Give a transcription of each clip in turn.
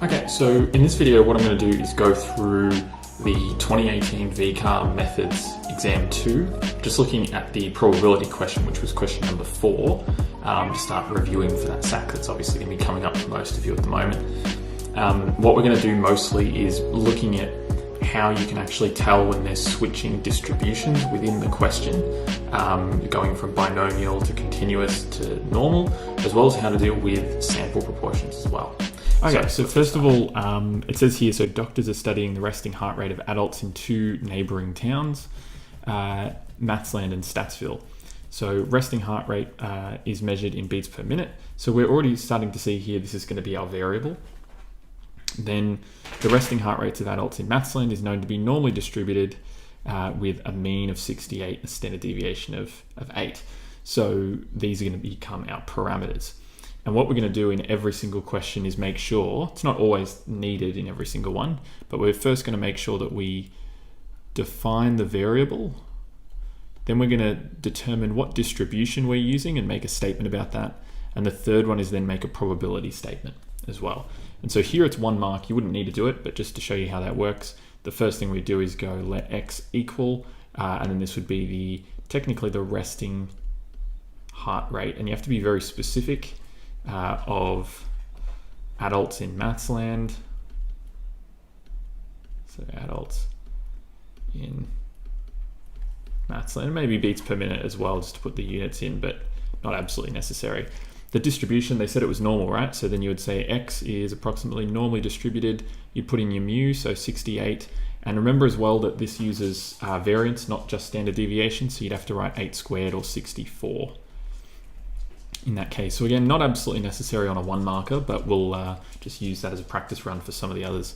Okay, so in this video what I'm going to do is go through the 2018 VCAA Methods Exam 2, just looking at the probability question, which was question number 4, to start reviewing for that SAC that's obviously going to be coming up for most of you at the moment. What we're going to do mostly is looking at how you can actually tell when there's switching distributions within the question, going from binomial to continuous to normal, as well as how to deal with sample proportions as well. Okay, so first of all, it says here, so doctors are studying the resting heart rate of adults in 2 neighbouring towns, Mathsland and Statsville. So resting heart rate is measured in beats per minute. So we're already starting to see here, this is going to be our variable. Then the resting heart rates of adults in Mathsland is known to be normally distributed with a mean of 68 and a standard deviation of 8. So these are going to become our parameters. And what we're going to do in every single question is make sure, it's not always needed in every single one, but we're first going to make sure that we define the variable. Then we're going to determine what distribution we're using and make a statement about that. And the third one is then make a probability statement as well. And so here it's 1 mark. You wouldn't need to do it, but just to show you how that works, the first thing we do is go let x equal, and then this would be technically the resting heart rate. And you have to be very specific of adults in Mathsland. So adults in Mathsland, maybe beats per minute as well, just to put the units in, but not absolutely necessary. The distribution, they said it was normal, right? So then you would say x is approximately normally distributed. You put in your mu, so 68. And remember as well that this uses variance, not just standard deviation. So you'd have to write 8 squared or 64 in that case. So again, not absolutely necessary on a 1 marker, but we'll just use that as a practice run for some of the others.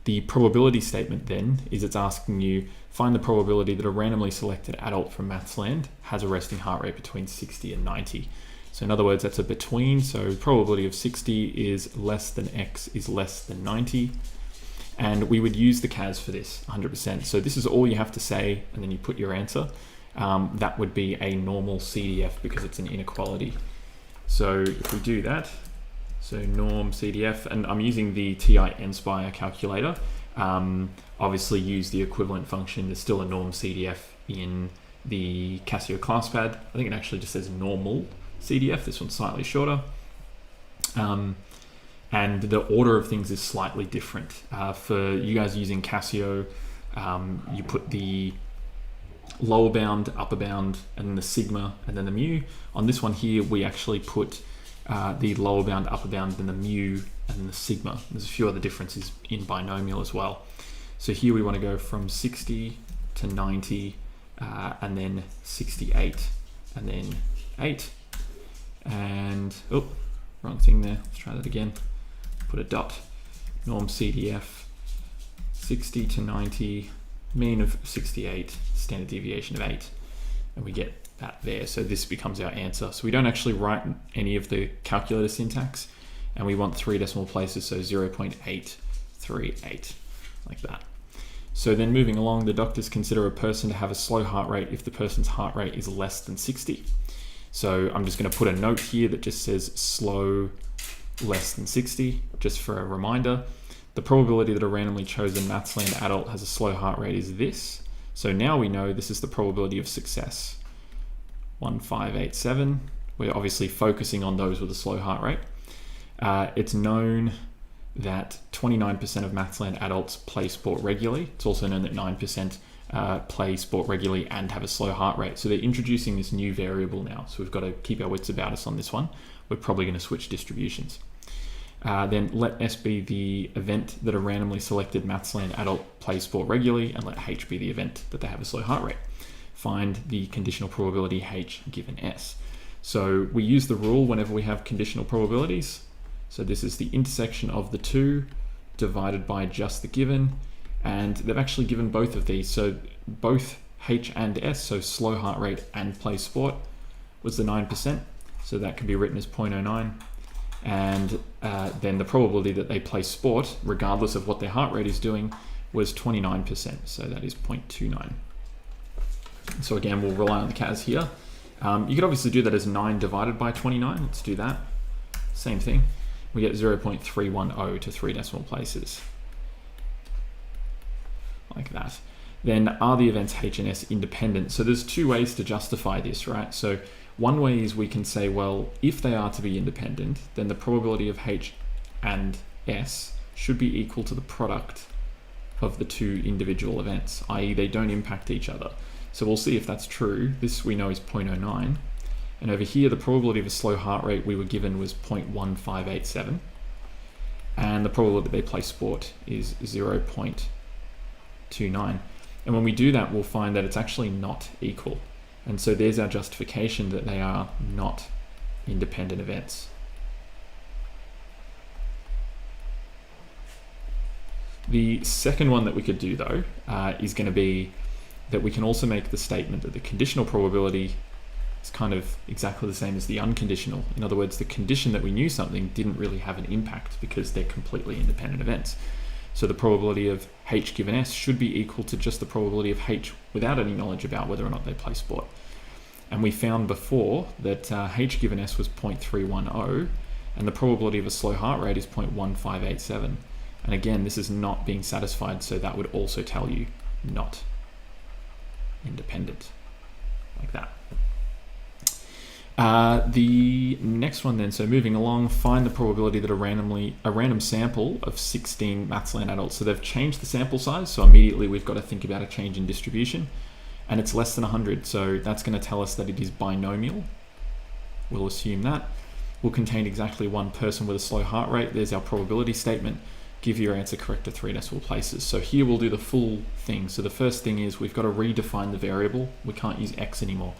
The probability statement then is it's asking you, find the probability that a randomly selected adult from Mathsland has a resting heart rate between 60 and 90. So in other words, that's a between, so probability of 60 is less than x is less than 90. And we would use the CAS for this, 100%. So this is all you have to say, and then you put your answer. That would be a normal CDF because it's an inequality. So if we do that, so norm CDF, and I'm using the TI nspire calculator, obviously use the equivalent function. There's still a norm CDF in the Casio ClassPad. I think it actually just says normal CDF. This one's slightly shorter. And the order of things is slightly different. For you guys using Casio, you put the lower bound, upper bound, and then the sigma, and then the mu. On this one here, we actually put the lower bound, upper bound, then the mu, and then the sigma. There's a few other differences in binomial as well. So here we want to go from 60 to 90, and then 68, and then 8. And, oh, wrong thing there. Let's try that again. Put a dot. Norm CDF, 60 to 90, mean of 68, standard deviation of 8, and we get that there. So this becomes our answer. So we don't actually write any of the calculator syntax, and we want 3 decimal places, so 0.838, like that. So then moving along, the doctors consider a person to have a slow heart rate if the person's heart rate is less than 60. So I'm just going to put a note here that just says slow less than 60, just for a reminder. The probability that a randomly chosen Mathsland adult has a slow heart rate is this. So now we know this is the probability of success, 1587. We're obviously focusing on those with a slow heart rate. It's known that 29% of Mathsland adults play sport regularly. It's also known that 9% play sport regularly and have a slow heart rate. So they're introducing this new variable now. So we've got to keep our wits about us on this one. We're probably going to switch distributions. Then let S be the event that a randomly selected Mathsland adult plays sport regularly, and let H be the event that they have a slow heart rate. Find the conditional probability H given S. So we use the rule whenever we have conditional probabilities. So this is the intersection of the two divided by just the given, and they've actually given both of these. So both H and S, so slow heart rate and play sport, was the 9%. So that can be written as 0.09. And then the probability that they play sport, regardless of what their heart rate is doing, was 29%. So that is 0.29. So again, we'll rely on the CAS here. You could obviously do that as 9 divided by 29. Let's do that. Same thing. We get 0.310 to 3 decimal places, like that. Then are the events H and S independent? So there's two ways to justify this, right? So one way is we can say, well, if they are to be independent, then the probability of H and S should be equal to the product of the two individual events, i.e. they don't impact each other. So we'll see if that's true. This we know is 0.09. And over here, the probability of a slow heart rate we were given was 0.1587. And the probability that they play sport is 0.29. And when we do that, we'll find that it's actually not equal. And so there's our justification that they are not independent events. The second one that we could do, though, is going to be that we can also make the statement that the conditional probability is kind of exactly the same as the unconditional. In other words, the condition that we knew something didn't really have an impact because they're completely independent events. So the probability of H given S should be equal to just the probability of H without any knowledge about whether or not they play sport. And we found before that H given S was 0.310, and the probability of a slow heart rate is 0.1587. And again, this is not being satisfied, so that would also tell you not independent, like that. The next one then, so moving along, find the probability that a random sample of 16 Mathsland adults, so they've changed the sample size, so immediately we've got to think about a change in distribution, and it's less than 100, so that's going to tell us that it is binomial. We'll assume that. Will contain exactly one person with a slow heart rate. There's our probability statement. Give your answer correct to 3 decimal places. So here we'll do the full thing. So the first thing is we've got to redefine the variable. We can't use X anymore.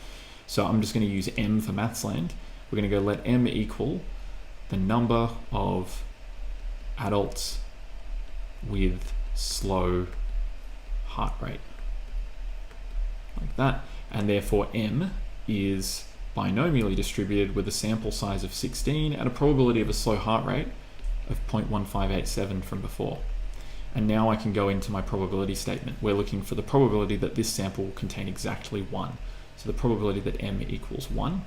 So I'm just going to use M for Mathsland. We're going to go let M equal the number of adults with slow heart rate, like that. And therefore M is binomially distributed with a sample size of 16 and a probability of a slow heart rate of 0.1587 from before. And now I can go into my probability statement. We're looking for the probability that this sample will contain exactly 1. So the probability that M equals 1.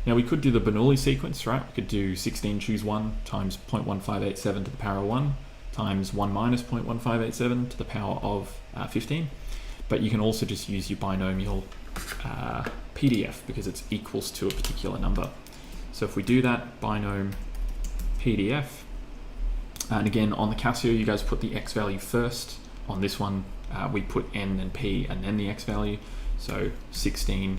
Now we could do the Bernoulli sequence, right? We could do 16 choose 1 times 0.1587 to the power of 1 times 1 minus 0.1587 to the power of 15. But you can also just use your binomial PDF because it's equals to a particular number. So if we do that, binom PDF, and again on the Casio you guys put the X value first. On this one we put N and P and then the X value. So 16,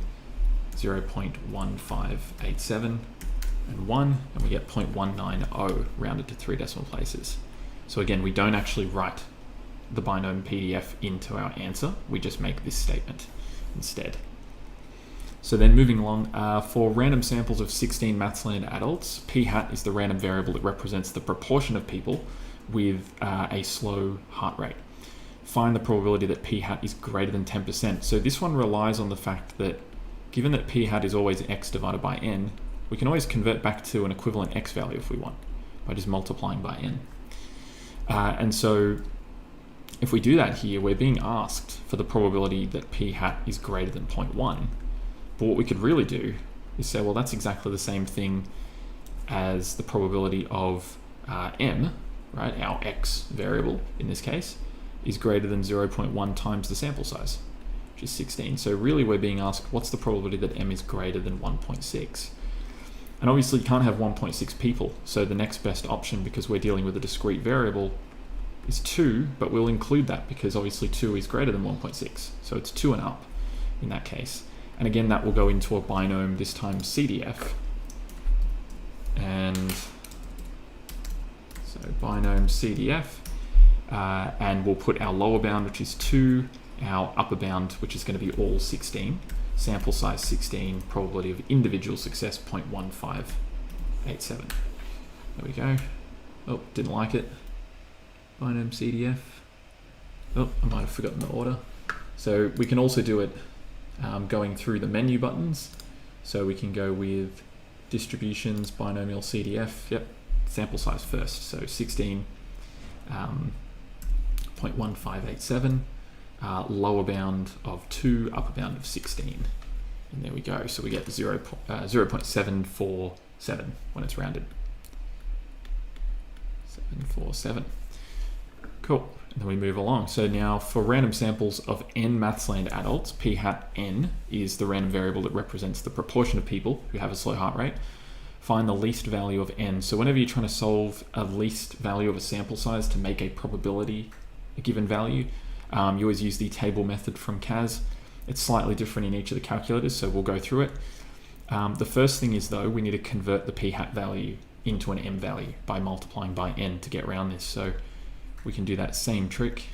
0.1587 and 1, and we get 0.190 rounded to 3 decimal places. So again, we don't actually write the binom PDF into our answer, we just make this statement instead. So then moving along, for random samples of 16 Mathsland adults, P hat is the random variable that represents the proportion of people with a slow heart rate. Find the probability that P hat is greater than 10%. So this one relies on the fact that given that P hat is always X divided by N, we can always convert back to an equivalent X value if we want, by just multiplying by N. And so if we do that here, we're being asked for the probability that P hat is greater than 0.1. But what we could really do is say, well, that's exactly the same thing as the probability of M, right? Our X variable in this case is greater than 0.1 times the sample size, which is 16. So really we're being asked, what's the probability that M is greater than 1.6? And obviously you can't have 1.6 people. So the next best option, because we're dealing with a discrete variable, is 2, but we'll include that because obviously 2 is greater than 1.6. So it's 2 and up in that case. And again, that will go into a binom, this time CDF. And so binom CDF. And we'll put our lower bound, which is 2, our upper bound, which is going to be all 16, sample size 16, probability of individual success 0.1587. There we go. Oh, didn't like it. Binom CDF. Oh, I might have forgotten the order. So we can also do it going through the menu buttons. So we can go with distributions, binomial CDF. Yep, sample size first. So 16. 0.1587, lower bound of 2, upper bound of 16. And there we go. So we get 0.747 when it's rounded. 747. Cool. And then we move along. So now for random samples of n Mathsland adults, p hat n is the random variable that represents the proportion of people who have a slow heart rate. Find the least value of n. So whenever you're trying to solve a least value of a sample size to make a probability a given value, you always use the table method from CAS. It's slightly different in each of the calculators, so we'll go through it. The first thing is, though, we need to convert the p hat value into an m value by multiplying by n to get around this. So we can do that same trick.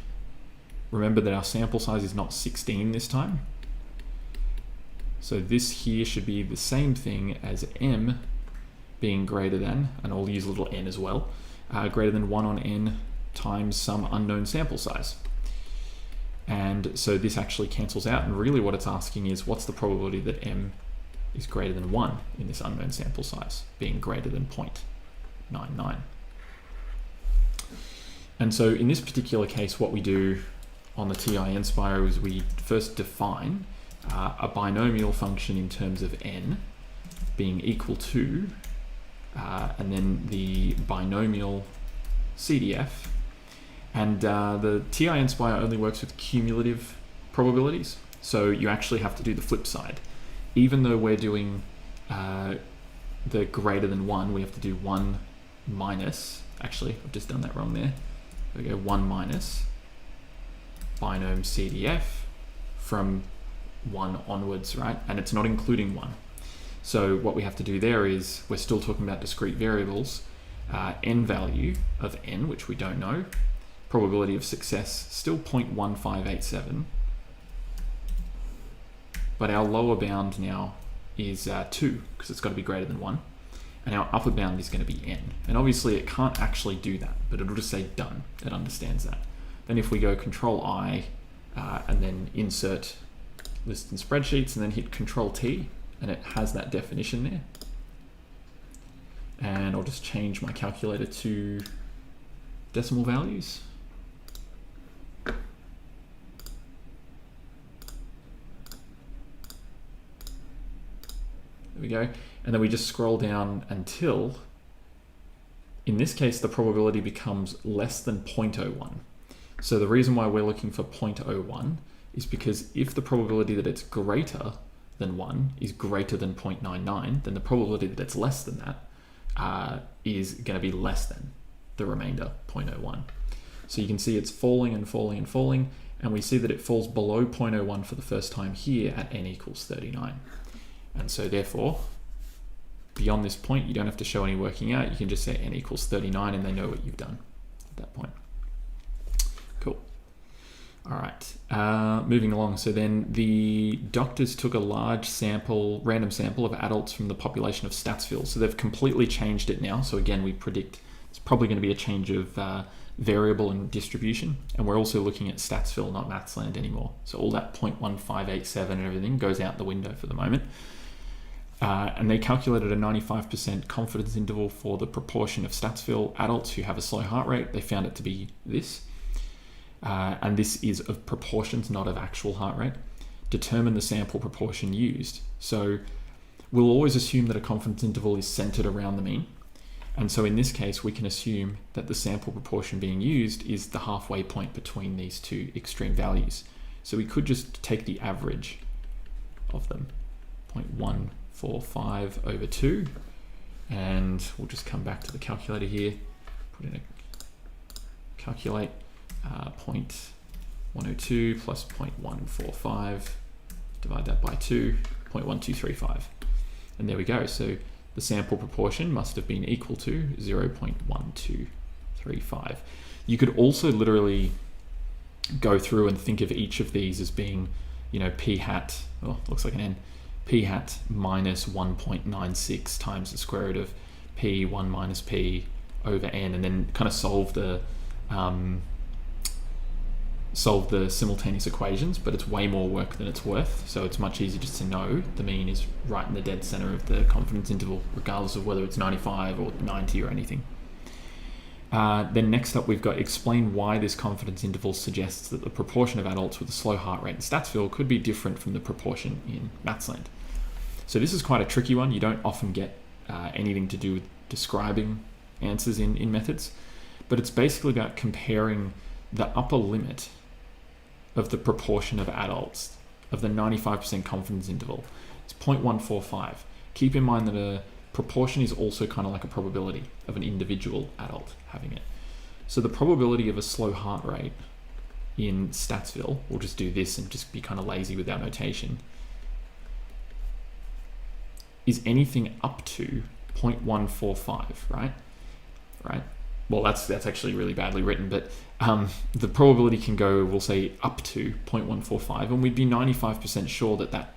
Remember that our sample size is not 16 this time. So this here should be the same thing as m being greater than, and I'll use a little n as well, greater than 1 on n times some unknown sample size. And so this actually cancels out, and really what it's asking is what's the probability that m is greater than 1 in this unknown sample size, being greater than 0.99. And so in this particular case, what we do on the TI Nspire is we first define a binomial function in terms of n being equal to, and then the binomial CDF. And the TI Nspire only works with cumulative probabilities, so you actually have to do the flip side. Even though we're doing the greater than 1, we have to do 1 minus, actually, I've just done that wrong there. There we go, 1 minus binom CDF from 1 onwards, right? And it's not including 1. So what we have to do there is, we're still talking about discrete variables, n value of n, which we don't know, probability of success, still 0.1587, but our lower bound now is 2, because it's got to be greater than 1, and our upper bound is going to be n. And obviously it can't actually do that, but it'll just say done. It understands that. Then if we go Control I, and then insert list in spreadsheets, and then hit Control T, and it has that definition there. And I'll just change my calculator to decimal values. There we go. And then we just scroll down until, in this case, the probability becomes less than 0.01. So the reason why we're looking for 0.01 is because if the probability that it's greater than 1 is greater than 0.99, then the probability that it's less than that is going to be less than the remainder, 0.01. So you can see it's falling and falling and falling, and we see that it falls below 0.01 for the first time here at n equals 39. And so therefore, beyond this point, you don't have to show any working out. You can just say n equals 39 and they know what you've done at that point. Cool. All right, moving along. So then the doctors took a large sample, random sample of adults from the population of Statsville. So they've completely changed it now. So again, we predict it's probably going to be a change of variable and distribution. And we're also looking at Statsville, not Mathsland anymore. So all that 0.1587 and everything goes out the window for the moment. And they calculated a 95% confidence interval for the proportion of Statsville adults who have a slow heart rate. They found it to be this. And this is of proportions, not of actual heart rate. Determine the sample proportion used. So we'll always assume that a confidence interval is centered around the mean. And so in this case, we can assume that the sample proportion being used is the halfway point between these two extreme values. So we could just take the average of them, 0.145 over 2, and we'll just come back to the calculator here, put in a calculate 0.102 plus 0.145, divide that by 2, 0.1235. And there we go. So the sample proportion must have been equal to 0.1235. You could also literally go through and think of each of these as being, you know, p hat, oh, looks like an n, p hat minus 1.96 times the square root of p, 1 minus p over n, and then kind of solve the simultaneous equations, but it's way more work than it's worth. So it's much easier just to know the mean is right in the dead center of the confidence interval, regardless of whether it's 95 or 90 or anything. Then next up, we've got explain why this confidence interval suggests that the proportion of adults with a slow heart rate in Statsville could be different from the proportion in Mathsland. So this is quite a tricky one. You don't often get anything to do with describing answers in methods. but it's basically about comparing the upper limit of the proportion of adults of the 95% confidence interval. It's 0.145. Keep in mind that a proportion is also kind of like a probability of an individual adult having it. So the probability of a slow heart rate in Statsville, we'll just do this and just be kind of lazy with our notation, is anything up to 0.145, right? Well, that's actually really badly written, but the probability can go, we'll say, up to 0.145, and we'd be 95% sure that that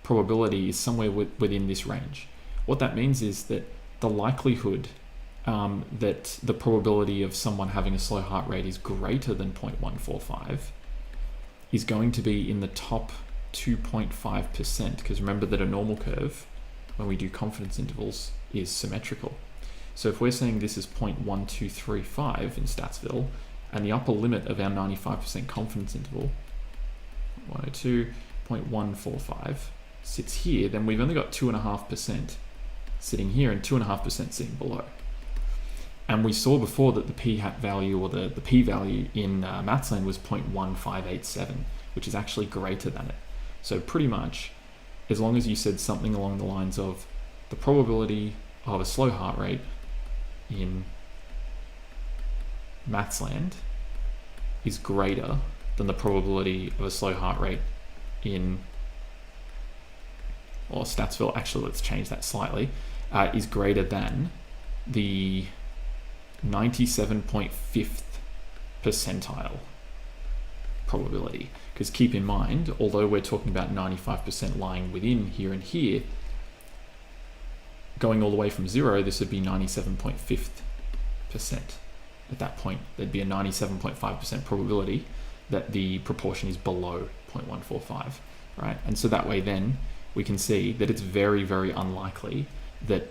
probability is somewhere within this range. What that means is that the likelihood that the probability of someone having a slow heart rate is greater than 0.145 is going to be in the top 2.5%, because remember that a normal curve, when we do confidence intervals, is symmetrical. So if we're saying this is 0.1235 in Statsville, and the upper limit of our 95% confidence interval, 102.145, sits here, then we've only got 2.5% sitting here and 2.5% sitting below. And we saw before that the p-hat value, or the p-value in Mathsland was 0.1587, which is actually greater than it. So pretty much, as long as you said something along the lines of the probability of a slow heart rate in Mathsland is greater than the probability of a slow heart rate in, or Statsville, actually let's change that slightly, is greater than the 97.5th percentile probability. Because keep in mind, although we're talking about 95% lying within here and here, going all the way from 0, this would be 97.5th percent. At that point, there'd be a 97.5% probability that the proportion is below 0.145, right? And so that way then we can see that it's very, very unlikely that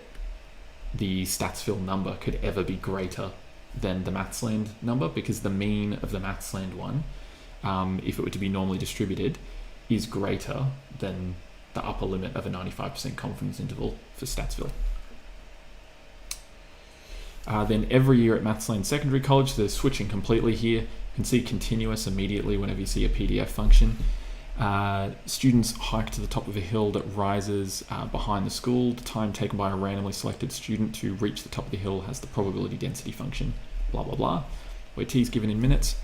the Statsville number could ever be greater than the Mathsland number, because the mean of the Mathsland one, if it were to be normally distributed, is greater than the upper limit of a 95% confidence interval for Statsville. Then every year at Mathsland Secondary College, they're switching completely here. You can see continuous immediately whenever you see a PDF function. Students hike to the top of a hill that rises behind the school. The time taken by a randomly selected student to reach the top of the hill has the probability density function, blah, blah, blah, where t is given in minutes.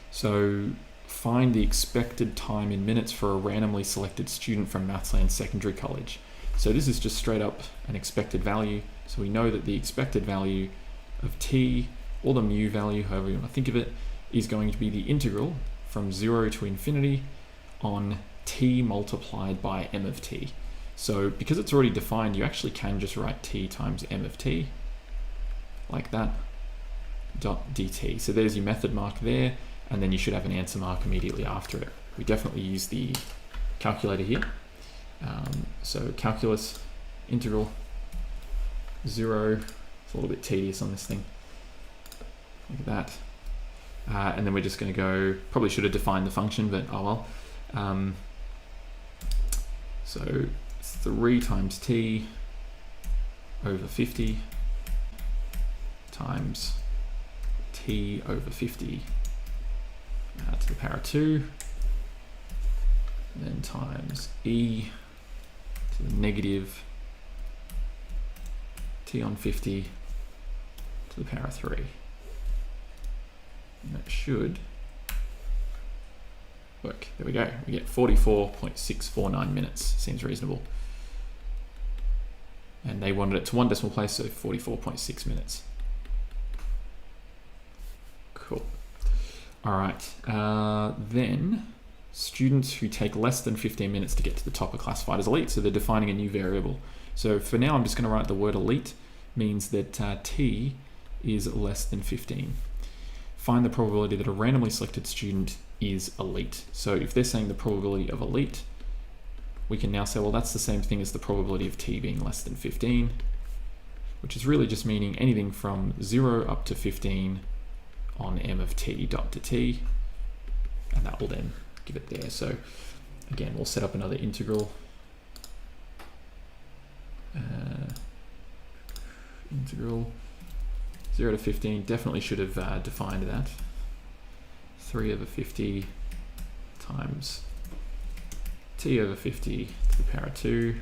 So find the expected time in minutes for a randomly selected student from Mathsland Secondary College. So this is just straight up an expected value. So we know that the expected value of t, or the mu value, however you want to think of it, is going to be the integral from 0 to infinity on t multiplied by m of t. So because it's already defined, you actually can just write t times m of t, like that, dot dt. So there's your method mark there, and then you should have an answer mark immediately after it. We definitely use the calculator here. So calculus, integral, 0, it's a little bit tedious on this thing. Look at that. And then we're just going to go, probably should have defined the function, but oh well. So 3 times t over 50 times t over 50 to the power 2, and then times e to the negative t on 50 to the power 3. And that should work. There we go. We get 44.649 minutes. Seems reasonable. And they wanted it to one decimal place, so 44.6 minutes. Cool. All right. Then students who take less than 15 minutes to get to the top are classified as elite. So they're defining a new variable. So for now, I'm just going to write the word elite, means that t is less than 15. Find the probability that a randomly selected student is elite. So if they're saying the probability of elite, we can now say, well, that's the same thing as the probability of t being less than 15, which is really just meaning anything from 0 up to 15 on m of t dot to t, and that will then give it there. So again, we'll set up another integral. Integral 0 to 15, definitely should have defined that. 3 over 50 times t over 50 to the power of 2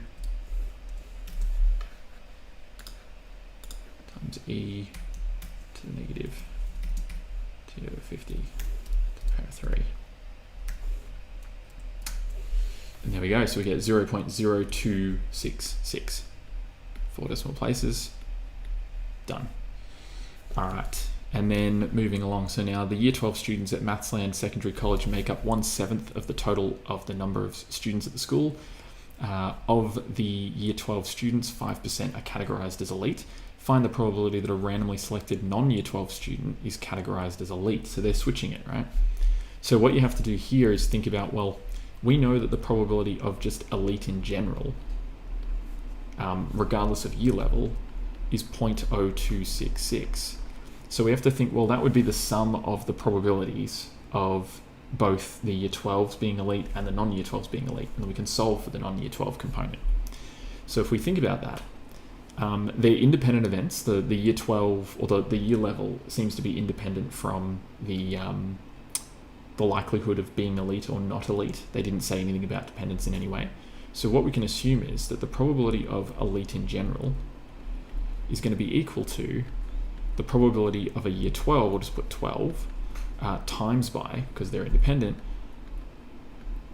times e to the negative t over 50 to the power of 3. And there we go, so we get 0.0266. 4 decimal places, done. All right, and then moving along, so now the Year 12 students at Mathsland Secondary College make up 1/7 of the total of the number of students at the school. Of the Year 12 students, 5% are categorized as elite. Find the probability that a randomly selected non-Year 12 student is categorized as elite. So they're switching it, right? So what you have to do here is think about, well, we know that the probability of just elite in general, regardless of year level, is 0.0266. So we have to think, well, that would be the sum of the probabilities of both the Year 12s being elite and the non-Year 12s being elite, and then we can solve for the non-Year 12 component. So if we think about that, they're independent events. The Year 12 or the year level seems to be independent from the likelihood of being elite or not elite. They didn't say anything about dependence in any way. So what we can assume is that the probability of elite in general is going to be equal to the probability of a Year 12, we'll just put 12, times by, because they're independent,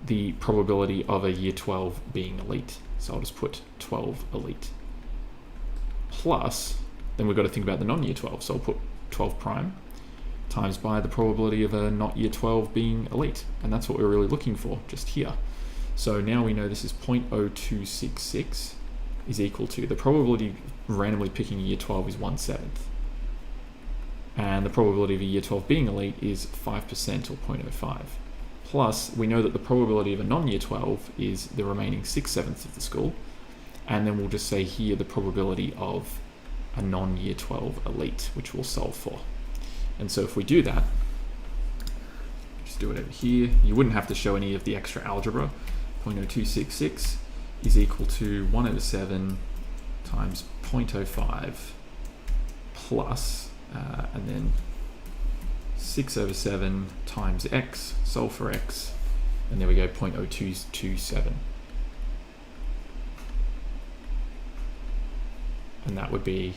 the probability of a Year 12 being elite. So I'll just put 12 elite. Plus, then we've got to think about the non-Year 12, so I'll put 12 prime times by the probability of a not Year 12 being elite. And that's what we're really looking for just here. So now we know this is 0.0266 is equal to, the probability of randomly picking a Year 12 is 1/7. And the probability of a Year 12 being elite is 5% or 0.05. Plus, we know that the probability of a non-Year 12 is the remaining 6/7 of the school. And then we'll just say here the probability of a non-Year 12 elite, which we'll solve for. And so if we do that, just do it over here, you wouldn't have to show any of the extra algebra. 0.0266 is equal to 1/7 times 0.05 plus, and then 6/7 times x, solve for x, and there we go, 0.0227. And that would be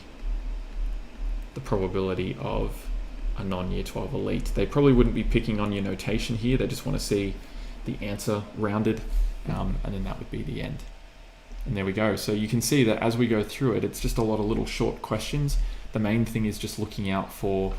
the probability of a non-Year 12 elite. They probably wouldn't be picking on your notation here, they just want to see the answer rounded, and then that would be the end. And there we go. So you can see that as we go through it, it's just a lot of little short questions. The main thing is just looking out for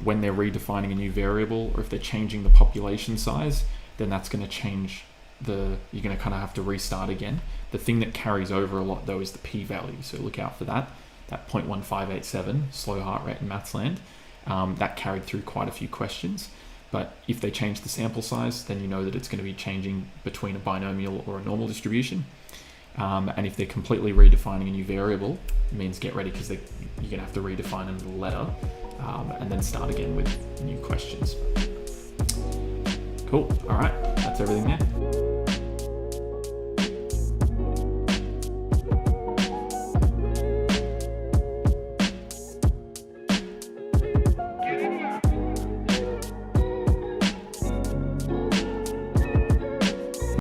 when they're redefining a new variable, or if they're changing the population size, then that's going to change you're going to kind of have to restart again. The thing that carries over a lot though is the p-value, so look out for that 0.1587 slow heart rate in Mathsland. That carried through quite a few questions, but if they change the sample size, then you know that it's going to be changing between a binomial or a normal distribution. And if they're completely redefining a new variable, it means get ready, because you're going to have to redefine another letter, and then start again with new questions. Cool. All right, that's everything there.